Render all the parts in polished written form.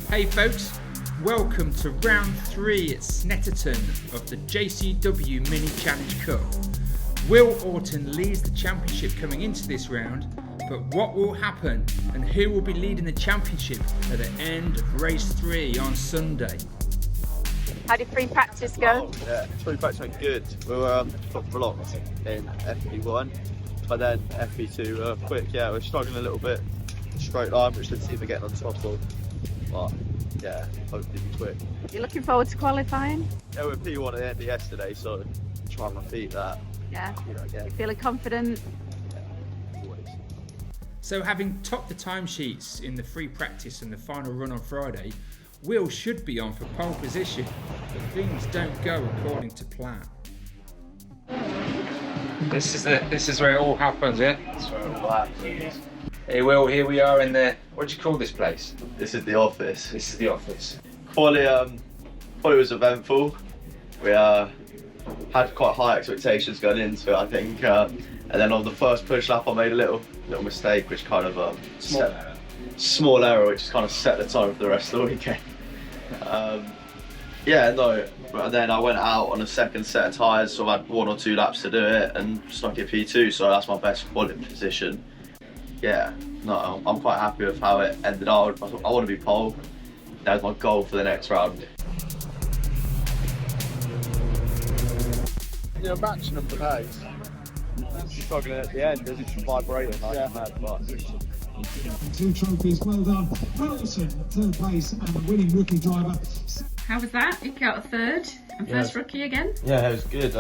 Hey folks, welcome to round 3 at Snetterton of the JCW Mini Challenge Cup. Will Orton leads the championship coming into this round, but what will happen and who will be leading the championship at the end of race 3 on Sunday? How did free practice go? Yeah, free practice went good. We were top blocked in FP1, but then FP2 quick. Yeah, we're struggling a little bit. Straight line, which the team are getting on top of. But yeah, hopefully be quick. You're looking forward to qualifying? Yeah, we were P1 at the end of yesterday, so try and repeat that. Yeah. Yeah. You feeling confident? Yeah, always. So having topped the timesheets in the free practice and the final run on Friday, Will should be on for pole position, but things don't go according to plan. This is where it all happens, yeah? That's where it all happens. Hey Will, here we are in the, what do you call this place? This is the office. This is the office. Quali was eventful. We had quite high expectations going into it, I think. And then on the first push lap, I made a little mistake, which kind of small error, which kind of set the tone for the rest of the weekend. And then I went out on a second set of tyres, so I had 1 or 2 laps to do it and stuck at P2, so that's my best quality position. Yeah, no, I'm quite happy with how it ended out. I want to be pole. That was my goal for the next round. You're matching them for pace. Struggling at the end, it's vibrating like mad, but 2 trophies, well done. Wilson, 3rd place and winning rookie driver. How was that? You got a 3rd and first rookie again? yeah, it was good.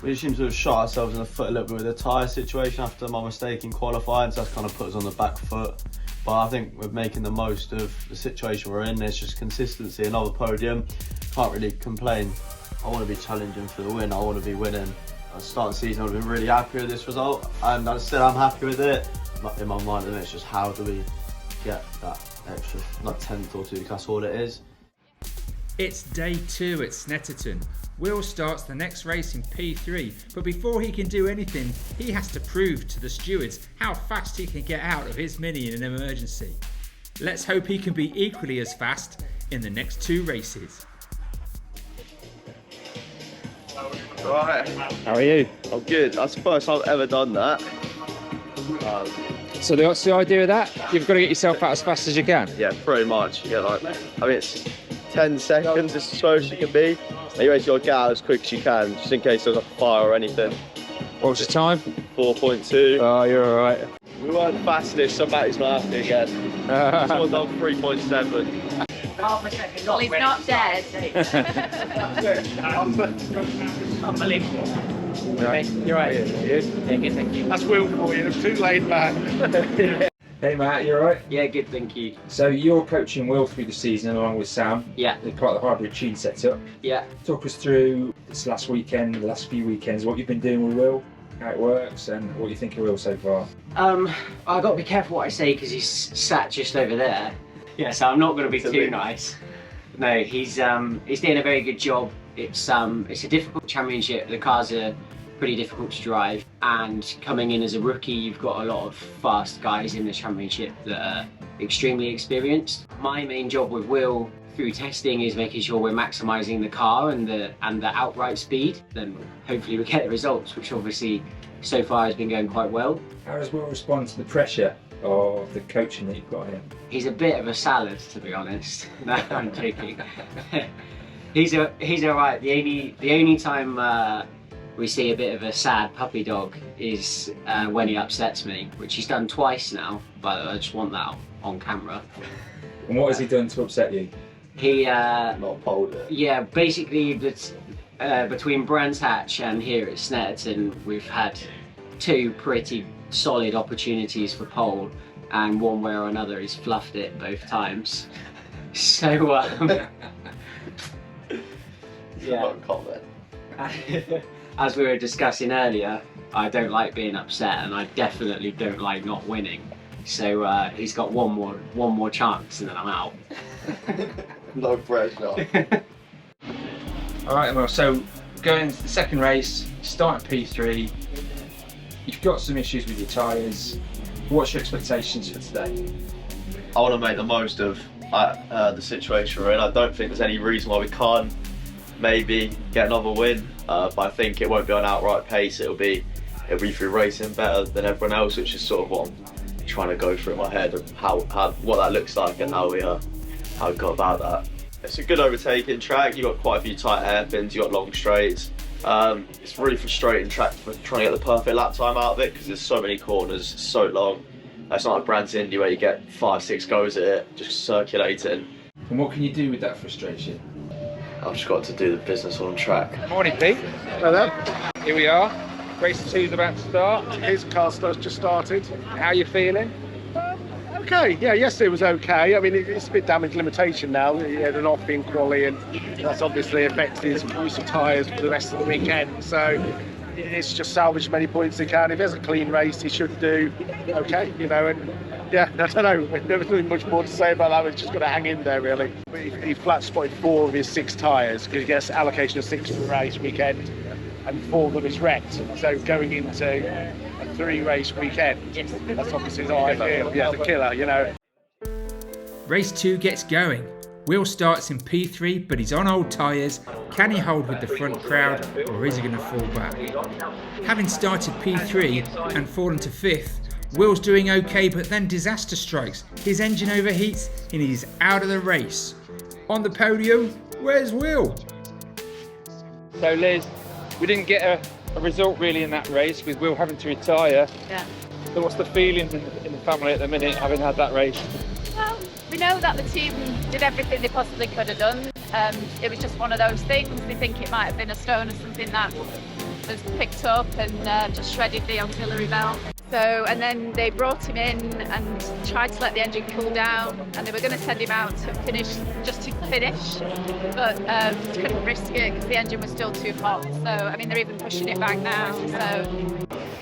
We seem to have shot ourselves in the foot a little bit with the tyre situation after my mistake in qualifying, so that's kind of put us on the back foot. But I think we're making the most of the situation we're in. There's just consistency, another podium. Can't really complain. I want to be challenging for the win. I want to be winning. At the start of the season, I've been really happy with this result, and I'm happy with it. In my mind, it's just how do we get that extra, like 10th or 2, because that's all it is. It's day 2 at Snetterton. Will starts the next race in P3, but before he can do anything, he has to prove to the stewards how fast he can get out of his Mini in an emergency. Let's hope he can be equally as fast in the next 2 races. Right. How are you? I'm good. That's the first time I've ever done that. So what's the idea of that? You've got to get yourself out as fast as you can? Yeah, pretty much. Yeah, it's 10 seconds as slow as you can be. And you basically got to get out as quick as you can, just in case there's a fire or anything. What was the time? 4.2. Oh, you're alright. We weren't fastest, so Matty's not happy again. Someone done 3.7. Well, he's not dead. Unbelievable. Right. You're right. Yeah, good, thank you. That's Will for you, too laid back. Hey Matt, you alright? Yeah, good, thank you. So you're coaching Will through the season along with Sam. Yeah. They're quite the hybrid tune setup. Yeah. Talk us through this last weekend, the last few weekends, what you've been doing with Will, how it works, and what you think of Will so far. I've got to be careful what I say because he's sat just over there. Yeah, so I'm not going to be too nice. No, he's doing a very good job. It's a difficult championship. The cars are pretty difficult to drive, and coming in as a rookie, you've got a lot of fast guys in the championship that are extremely experienced. My main job with Will through testing is making sure we're maximising the car and the outright speed. Then hopefully we get the results, which obviously so far has been going quite well. How does Will respond to the pressure of the coaching that you've got him? He's a bit of a salad, to be honest. No, I'm joking. He's alright. The only time we see a bit of a sad puppy dog is when he upsets me, which he's done twice now, but I just want that on camera. And what has he done to upset you? He Not poled it. yeah, basically between Brands Hatch and here at Snetterton, we've had 2 pretty solid opportunities for pole, and one way or another he's fluffed it both times. So yeah. Comment. As we were discussing earlier, I don't like being upset, and I definitely don't like not winning. So he's got one more chance, and then I'm out. No pressure. Alright, well, so going into the second race, start at P3. You've got some issues with your tyres. What's your expectations for today? I want to make the most of the situation we're in. I don't think there's any reason why we can't maybe get another win, but I think it won't be on outright pace. It'll be through racing better than everyone else, which is sort of what I'm trying to go through in my head of what that looks like and how we got about that. It's a good overtaking track. You've got quite a few tight hairpins, you've got long straights. It's a really frustrating track for trying to get the perfect lap time out of it because there's so many corners, it's so long. It's not like Brands Indy where you get 5-6 goes at it, just circulating. And what can you do with that frustration? I've just got to do the business on track. Morning, Pete. Hello. Here we are. Race 2's about to start. His car just started. How are you feeling? Okay, yeah, yesterday was okay. I mean, it's a bit damage limitation now. He had an off in quali, and that's obviously affected his use of tyres for the rest of the weekend. So it's just salvage as many points as he can. If he has a clean race, he should do okay, you know. And yeah, I don't know. There was nothing much more to say about that. We've just got to hang in there, really. He flat spotted 4 of his 6 tyres because he gets allocation of 6 for the race weekend, and 4 of them is wrecked. So going into a 3-race weekend, that's obviously not ideal. Yeah, the killer, you know. Race 2 gets going. Will starts in P3, but he's on old tyres. Can he hold with the front crowd, or is he going to fall back? Having started P3 and fallen to 5th, Will's doing okay, but then disaster strikes. His engine overheats and he's out of the race. On the podium, where's Will? So Liz, we didn't get a result really in that race with Will having to retire. Yeah. So what's the feeling in the family at the minute, having had that race? Well, we know that the team did everything they possibly could have done. It was just one of those things. They think it might have been a stone or something that was picked up and just shredded the auxiliary belt. So, and then they brought him in and tried to let the engine cool down, and they were going to send him out to finish, just to finish, but couldn't risk it because the engine was still too hot. So, I mean, they're even pushing it back now.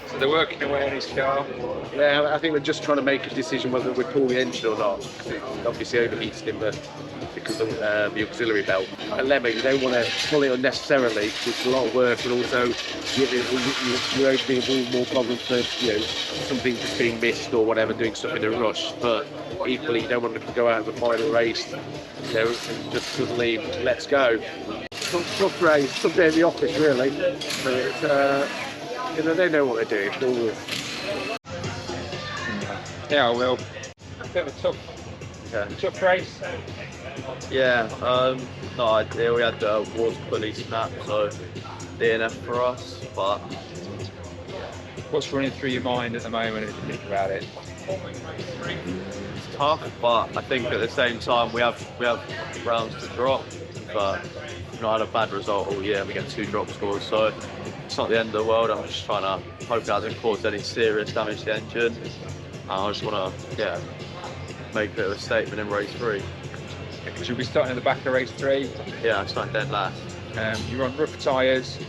So they're working away on his car. Yeah, I think they're just trying to make a decision whether we pull the engine or not. It obviously overheats him because of the auxiliary belt. And Lemmy, you don't want to pull it unnecessarily because it's a lot of work, and also you're opening more problems for, you know, something just being missed or whatever, doing stuff in a rush. But equally, you don't want to go out of the final race, you know, and just suddenly let's go. Tough race, someday in the office really. But you know, they know what they're doing. Yeah, well, a bit of a tough race. Yeah, not ideal. We had the water pulley snap, so DNF for us. But What's running through your mind at the moment if you think about it? it's tough, but I think at the same time we have rounds to drop. But we've not had a bad result all year. We get 2 drop scores, so it's not the end of the world. I'm just trying to hope it hasn't caused any serious damage to the engine. I just want to, make a bit of a statement in race 3. Because you'll be starting at the back of race 3. Yeah, I'm starting dead last. You're on rough tyres,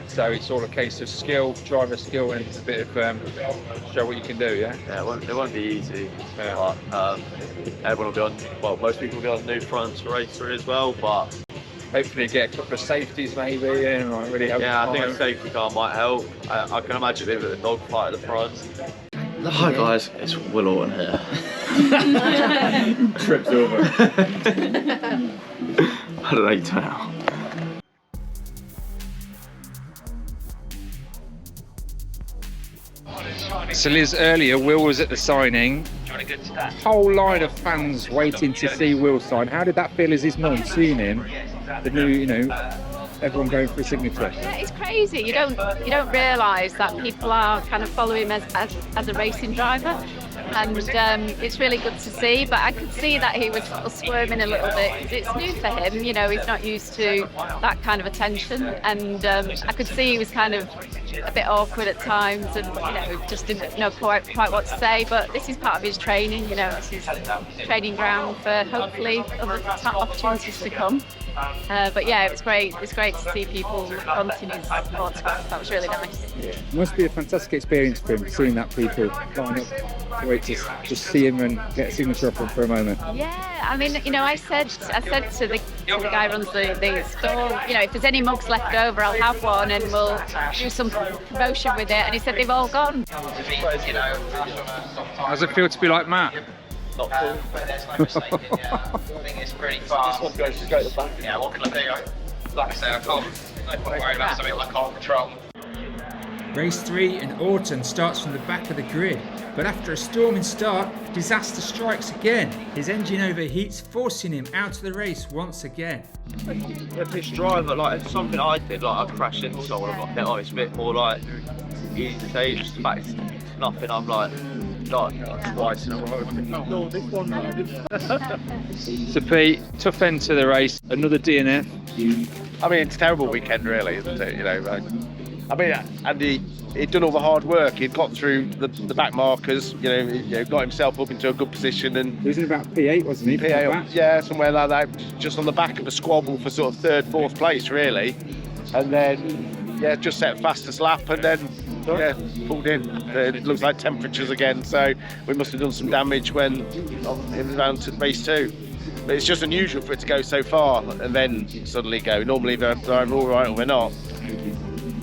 so it's all a case of skill, driver skill, and a bit of show what you can do, yeah? Yeah, it won't be easy. Yeah. But everyone will be on, most people will be on new fronts for race 3 as well, but Hopefully get a couple of safeties maybe, and really help. yeah, I think a safety car might help. I can imagine a bit of a dogfight at the front. Hi guys, it's Will Orton here. Trip's over. How did I turn out? So Liz, earlier Will was at the signing. Whole line of fans waiting to see Will sign. How did that feel as his mum seeing him? The new, you know, everyone going for a signature. Yeah, it's crazy. You don't realise that people are kind of following him as a racing driver, and it's really good to see. But I could see that he was sort of squirming a little bit because it's new for him. You know, he's not used to that kind of attention, and I could see he was kind of a bit awkward at times, and you know, just didn't know quite what to say. But this is part of his training. You know, it's his training ground for hopefully other opportunities to come. But yeah, it was great. It was great to see people wanting his autograph. That was really nice. Yeah. It must be a fantastic experience for him, seeing that people line up to wait to just see him and get a signature off him for a moment. Yeah, I mean, you know, I said to the guy who runs the store, you know, if there's any mugs left over, I'll have one and we'll do some promotion with it. And he said they've all gone. How does it feel to be like Matt? not cool. I think it's pretty fast. Just want to go to the back. Yeah, what can I do? Like I say, I can't worry about something I can't control. Race 3 and Orton starts from the back of the grid, but after a storming start, disaster strikes again. His engine overheats, forcing him out of the race once again. This driver, like something I did, like I crashed into someone, I'm like, oh, it's a bit more like easy to say, just the fact it's nothing I've like done twice in a row. No, this one I didn't. So Pete, tough end to the race, another DNF. I mean, it's a terrible weekend, really, isn't it? You know, I mean, Andy, he'd done all the hard work. He'd got through the back markers. You know, got himself up into a good position, and He was in about P8, wasn't he? P8, yeah, somewhere like that. Just on the back of a squabble for sort of third, fourth place, really. And then, yeah, just set fastest lap, and then yeah, pulled in. It looks like temperatures again, so we must have done some damage when in round to race 2. But it's just unusual for it to go so far and then suddenly go. Normally they're all right or they're not.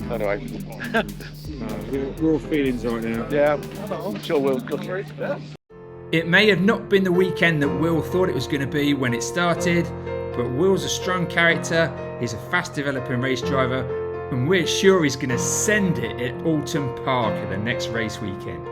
Anyway. Raw feelings right now. Yeah, I'm sure we'll go through. It may have not been the weekend that Will thought it was going to be when it started, but Will's a strong character, he's a fast developing race driver, and we're sure he's going to send it at Alton Park at the next race weekend.